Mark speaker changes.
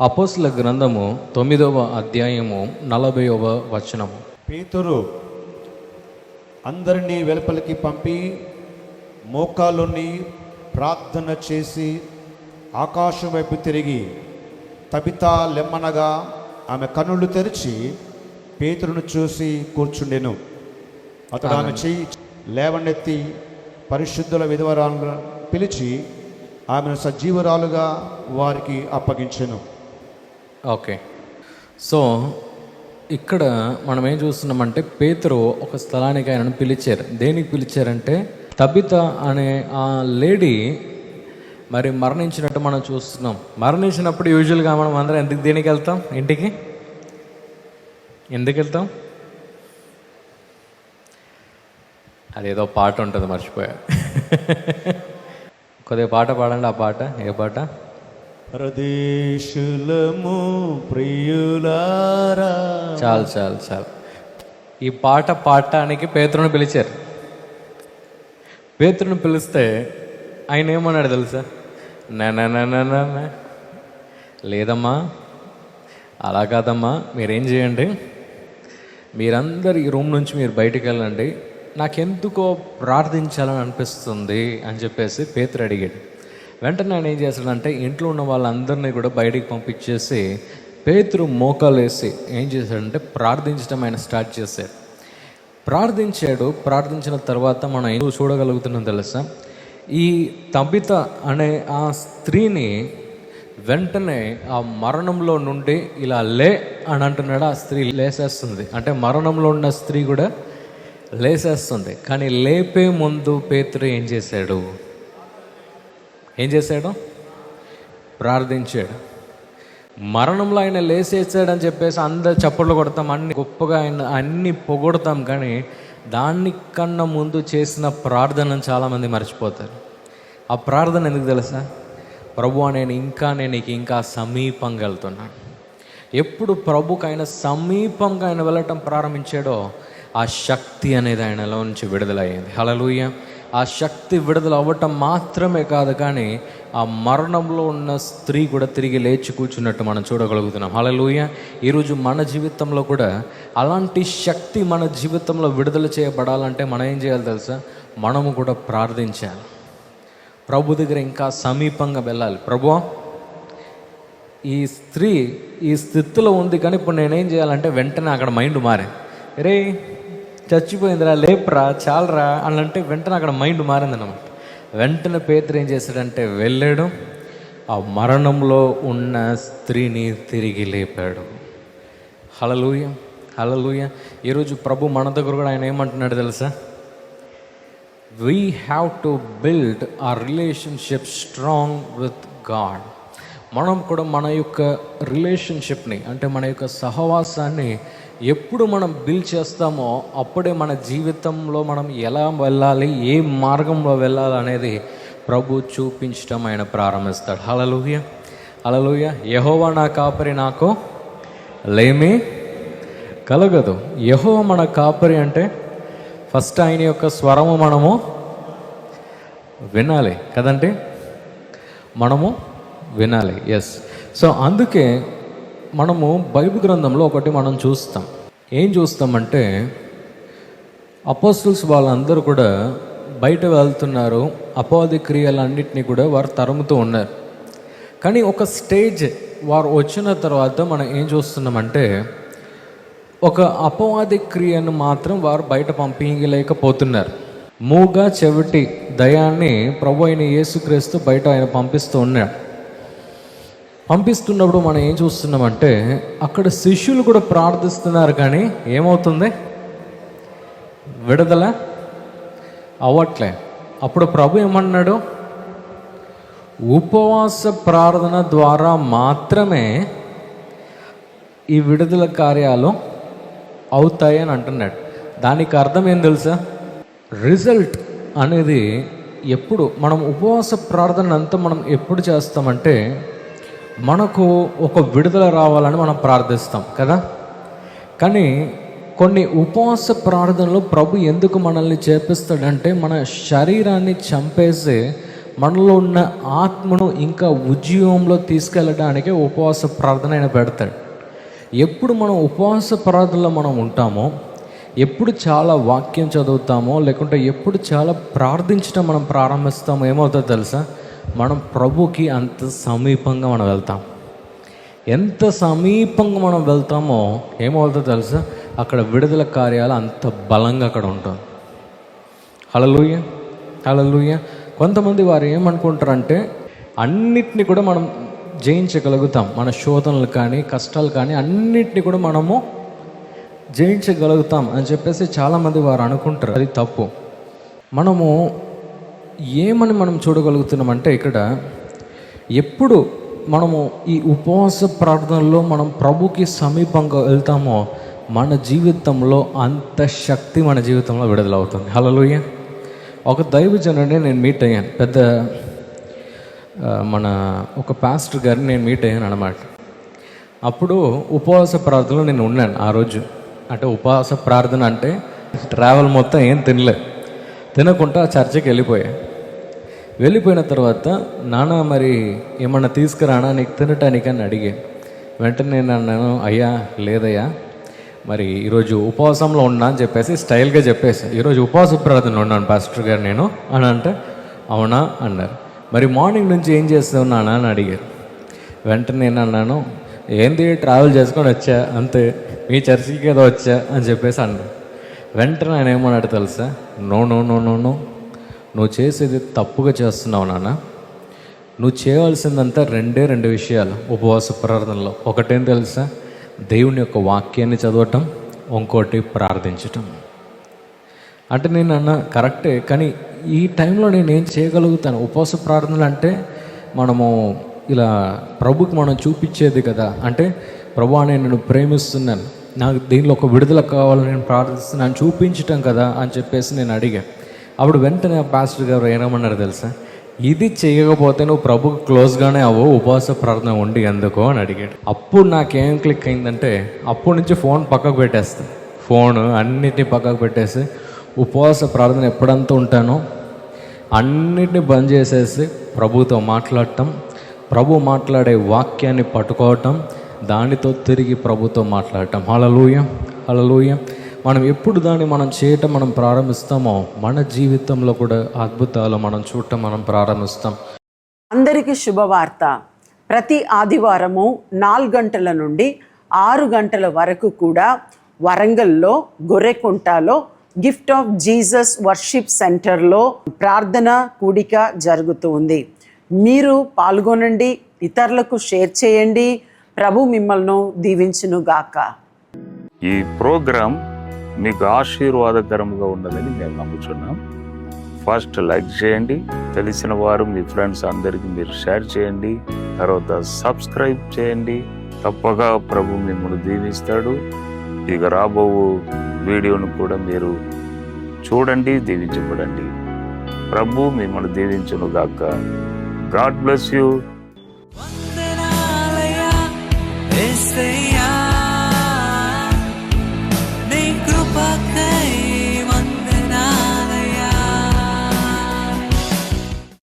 Speaker 1: అపోస్తల గ్రంథము 9వ అధ్యాయము 40వ వచనము.
Speaker 2: పేతురు అందరినీ వెలుపలికి పంపి మోకాలుని ప్రార్థన చేసి ఆకాశం వైపు తిరిగి తబితా లెమ్మనగా ఆమె కన్నులు తెరిచి పేతురును చూసి కూర్చుండెను. అతడు ఆమె చెయ్యి లేవనెత్తి పరిశుద్ధుల విధవరాలను పిలిచి ఆమెను సజీవరాలుగా వారికి అప్పగించెను.
Speaker 1: ఓకే, సో ఇక్కడ మనం ఏం చూస్తున్నామంటే పేతురు ఒక స్థలానికి ఆయనను పిలిచారు. దేనికి పిలిచారంటే తబిత అనే ఆ లేడీ మరి మరణించినట్టు మనం చూస్తున్నాం. మరణించినప్పుడు యూజువల్గా మనం అందరం దేనికి వెళ్తాం? ఇంటికి ఎందుకు వెళ్తాం? అదేదో పాట ఉంటుంది, మర్చిపోయా. కొద్దిగా పాట పాడండి. ఆ పాట ఏ పాట?
Speaker 2: ప్రదేశులము ప్రియులారా.
Speaker 1: చాలు చాలు చాలు. ఈ పాట పాడటానికి పేతురుని పిలిచారు. పేతురుని పిలిస్తే ఆయన ఏమన్నాడు తెలుసా? నా లేదమ్మా, అలా కాదమ్మా, మీరేం చేయండి, మీరందరు ఈ రూమ్ నుంచి మీరు బయటికి వెళ్ళండి, నాకెందుకో ప్రార్థించాలని అనిపిస్తుంది అని చెప్పేసి పేతురు అడిగాడు. వెంటనే ఆయన ఏం చేశాడంటే ఇంట్లో ఉన్న వాళ్ళందరినీ కూడా బయటికి పంపించేసి పేతురు మోకాలు వేసి ఏం చేశాడంటే ప్రార్థించడం ఆయన స్టార్ట్ చేశాడు. ప్రార్థించిన తర్వాత మనం ఏం చూడగలుగుతున్నాం తెలుసా? ఈ తబిత అనే ఆ స్త్రీని వెంటనే ఆ మరణంలో నుండి ఇలా లే అని అంటున్నాడు. ఆ స్త్రీ లేసేస్తుంది. అంటే మరణంలో ఉన్న స్త్రీ కూడా లేసేస్తుంది. కానీ లేపే ముందు పేతురు ఏం చేశాడు? ప్రార్థించాడు. మరణంలో ఆయన లేసేసాడని చెప్పేసి అందరు చప్పట్లు కొడతాం, అన్ని గొప్పగా ఆయన అన్ని పొగొడతాం. కానీ దానికన్నా ముందు చేసిన ప్రార్థనను చాలామంది మర్చిపోతారు. ఆ ప్రార్థన ఎందుకు తెలుసా? ప్రభువా, నేను నీకు ఇంకా సమీపంగా వెళ్తున్నాను. ఎప్పుడు ప్రభుకి ఆయన సమీపంగా ఆయన వెళ్ళటం ప్రారంభించాడో ఆ శక్తి అనేది ఆయనలో నుంచి విడుదలయ్యింది. హల్లెలూయా. ఆ శక్తి విడుదల అవ్వటం మాత్రమే కాదు, కానీ ఆ మరణంలో ఉన్న స్త్రీ కూడా తిరిగి లేచి కూర్చున్నట్టు మనం చూడగలుగుతున్నాం. హల్లెలూయా. ఈరోజు మన జీవితంలో కూడా అలాంటి శక్తి మన జీవితంలో విడుదల చేయబడాలంటే మనం ఏం చేయాలి తెలుసా? మనము కూడా ప్రార్థించాలి. ప్రభు దగ్గర ఇంకా సమీపంగా వెళ్ళాలి. ప్రభువా, ఈ స్త్రీ ఈ స్థితిలో ఉంది, కానీ ఇప్పుడు నేనేం చేయాలంటే వెంటనే అక్కడ మైండ్ మారే, రే చచ్చిపోయిందిరా, లేపురా, చాలరా అని అంటే వెంటనే అక్కడ మైండ్ మారిందన్నమాట. వెంటనే పేతురు ఏం చేశాడంటే వెళ్ళాడు, ఆ మరణంలో ఉన్న స్త్రీని తిరిగి లేపాడు. హల్లెలూయా, హల్లెలూయా. ఈరోజు ప్రభు మన దగ్గర కూడా ఆయన ఏమంటున్నాడు తెలుసా? We have to build our relationship strong with God. మనం కూడా మన యొక్క రిలేషన్షిప్ని, అంటే మన యొక్క సహవాసాన్ని ఎప్పుడు మనం బిల్డ్ చేస్తామో అప్పుడే మన జీవితంలో మనం ఎలా వెళ్ళాలి, ఏ మార్గంలో వెళ్ళాలి అనేది ప్రభు చూపించడం ఆయన ప్రారంభిస్తాడు. హల్లెలూయా, హల్లెలూయా. యెహోవా నా కాపరి, నాకు లేమి కలగదు. యెహోవా మన కాపరి అంటే ఫస్ట్ ఆయన యొక్క స్వరము మనము వినాలి కదండి, మనము వినాలి. ఎస్. సో అందుకే మనము బైబిల్ గ్రంథంలో ఒకటి మనం చూస్తాం. ఏం చూస్తామంటే అపోస్తల్స్ వాళ్ళందరూ కూడా బయట వెళ్తున్నారు, అపవాది క్రియలన్నింటినీ కూడా వారు తరుముతూ ఉన్నారు. కానీ ఒక స్టేజ్ వారు వచ్చిన తర్వాత మనం ఏం చూస్తున్నామంటే ఒక అపవాది క్రియను మాత్రం వారు బయట పంపించలేకపోతున్నారు. మూగ చెవిటి దయాన్ని ప్రభు అయిన యేసుక్రీస్తు బయట ఆయన పంపిస్తూ ఉన్నాడు. పంపిస్తున్నప్పుడు మనం ఏం చూస్తున్నామంటే అక్కడ శిష్యులు కూడా ప్రార్థిస్తున్నారు, కానీ ఏమవుతుంది? విడుదల అవ్వట్లే. అప్పుడు ప్రభు ఏమన్నాడు? ఉపవాస ప్రార్థన ద్వారా మాత్రమే ఈ విడుదల కార్యాలు అవుతాయి అని అంటున్నాడు. దానికి అర్థం ఏం తెలుసా? రిజల్ట్ అనేది ఎప్పుడు మనం ఉపవాస ప్రార్థన అంతా మనం ఎప్పుడు చేస్తామంటే మనకు ఒక విడుదల రావాలని మనం ప్రార్థిస్తాం కదా. కానీ కొన్ని ఉపవాస ప్రార్థనలు ప్రభు ఎందుకు మనల్ని చేపిస్తాడంటే మన శరీరాన్ని చంపేసి మనలో ఉన్న ఆత్మను ఇంకా ఉద్యోగంలో తీసుకెళ్ళడానికి ఉపవాస ప్రార్థన ఆయన పెడతాడు. ఎప్పుడు మనం ఉపవాస ప్రార్థనలో మనం ఉంటామో, ఎప్పుడు చాలా వాక్యం చదువుతామో, లేకుంటే ఎప్పుడు చాలా ప్రార్థించడం మనం ప్రారంభిస్తామో ఏమవుతుందో తెలుసా? మనం ప్రభుకి అంత సమీపంగా మనం వెళ్తాం. ఎంత సమీపంగా మనం వెళ్తామో ఏమవుతుందో తెలుసా? అక్కడ విడుదల కార్యాలు అంత బలంగా అక్కడ ఉంటుంది. హల్లెలూయా, హల్లెలూయా. కొంతమంది వారు ఏమనుకుంటారంటే అన్నిటినీ కూడా మనం జయించగలుగుతాం, మన శోధనలు కానీ కష్టాలు కానీ అన్నిటినీ కూడా మనము జయించగలుగుతాం అని చెప్పేసి చాలామంది వారు అనుకుంటారు. అది తప్పు. మనము మనం చూడగలుగుతున్నామంటే ఇక్కడ ఎప్పుడు మనము ఈ ఉపవాస ప్రార్థనలో మనం ప్రభుకి సమీపంగా వెళ్తామో మన జీవితంలో అంత శక్తి మన జీవితంలో విడుదలవుతుంది. హల్లెలూయా. ఒక దైవజనుడిని నేను మీట్ అయ్యాను, పెద్ద మన ఒక పాస్టర్ గారిని నేను మీట్ అయ్యాను అన్నమాట. అప్పుడు ఉపవాస ప్రార్థనలో నేను ఉన్నాను ఆ రోజు. అంటే ఉపవాస ప్రార్థన అంటే ట్రావెల్ మొత్తం ఏం తినకుండా చర్చికి వెళ్ళిపోయిన తర్వాత నాన్న మరి ఏమన్నా తీసుకురానా నీకు తినటానికి అని అడిగాను. వెంటనే నేను అన్నాను, అయ్యా లేదయ్యా మరి ఈరోజు ఉపవాసంలో ఉన్నా అని చెప్పేసి స్టైల్గా చెప్పేసి, ఈరోజు ఉపవాస ప్రార్థనలో ఉన్నాను పాస్టర్ గారు నేను అని అంటే, అవునా అన్నారు. మరి మార్నింగ్ నుంచి ఏం చేస్తావు నాన్న అని అడిగారు. వెంటనే నేను అన్నాను, ఏంది ట్రావెల్ చేసుకొని వచ్చా అంతే, మీ చర్చికి ఏదో వచ్చా అని చెప్పేసి అన్నాను. వెంటనే ఆయన ఏమన్నాడు తెలుసా? No no no no no నువ్వు చేసేది తప్పుగా చేస్తున్నావు నాన్న. నువ్వు చేయవలసిందంతా రెండు విషయాలు ఉపవాస ప్రార్థనలో. ఒకటేం తెలుసా? దేవుని యొక్క వాక్యాన్ని చదవటం, ఇంకోటి ప్రార్థించటం. అంటే నేను అన్న కరెక్టే, కానీ ఈ టైంలో నేను ఏం చేయగలుగుతాను? ఉపవాస ప్రార్థనలు అంటే మనము ఇలా ప్రభుకి మనం చూపించేది కదా. అంటే ప్రభు నేను నిన్ను ప్రేమిస్తున్నాను, నాకు దీనిలో ఒక విడుదల కావాలని నేను ప్రార్థిస్తున్నాను చూపించటం కదా అని చెప్పేసి నేను అడిగాను. అప్పుడు వెంటనే పాస్టర్ గారు ఏమన్నారు తెలుసా? ఇది చేయకపోతే నువ్వు ప్రభుకి క్లోజ్గానే అవ్వవు, ఉపవాస ప్రార్థన ఉండి ఎందుకో అని అడిగాడు. అప్పుడు నాకేం క్లిక్ అయిందంటే అప్పటి నుంచి ఫోన్ పక్కకు పెట్టేస్తాను, ఫోన్ అన్నిటినీ పక్కకు పెట్టేసి ఉపవాస ప్రార్థన ఎప్పుడంతా ఉంటానో అన్నిటినీ బంద్ చేసేసి ప్రభుతో మాట్లాడటం, ప్రభు మాట్లాడే వాక్యాన్ని పట్టుకోవటం, దానితో తిరిగి ప్రభుతో మాట్లాడటం. హల్లెలూయా, హల్లెలూయా. మనం ఎప్పుడు దాన్ని మనం చేయటం మనం ప్రారంభిస్తామో మన జీవితంలో కూడా అద్భుతాలు మనం చూడటం మనం ప్రారంభిస్తాం.
Speaker 3: అందరికీ శుభవార్త. ప్రతి ఆదివారము 4 గంటల నుండి 6 గంటల వరకు కూడా వరంగల్లో గొర్రెకుంటలో గిఫ్ట్ ఆఫ్ జీసస్ వర్షిప్ సెంటర్లో ప్రార్థన కూడిక జరుగుతూ ఉంది. మీరు పాల్గొనండి, ఇతరులకు షేర్ చేయండి. ప్రభు మిమ్మల్ని దీవించునుగాక.
Speaker 4: ఈ ప్రోగ్రాం మీకు ఆశీర్వాదకరంగా ఉన్నదని మేము నమ్ముతున్నాం. ఫస్ట్ లైక్ చేయండి, తెలిసిన వారు మీ ఫ్రెండ్స్ అందరికీ మీరు షేర్ చేయండి, తర్వాత సబ్స్క్రైబ్ చేయండి. తప్పగా ప్రభు మిమ్మల్ని దీవిస్తాడు. ఇక రాబో వీడియోను కూడా మీరు చూడండి, దీవించబడండి. ప్రభు మిమ్మల్ని దీవించునుగాక. God bless you.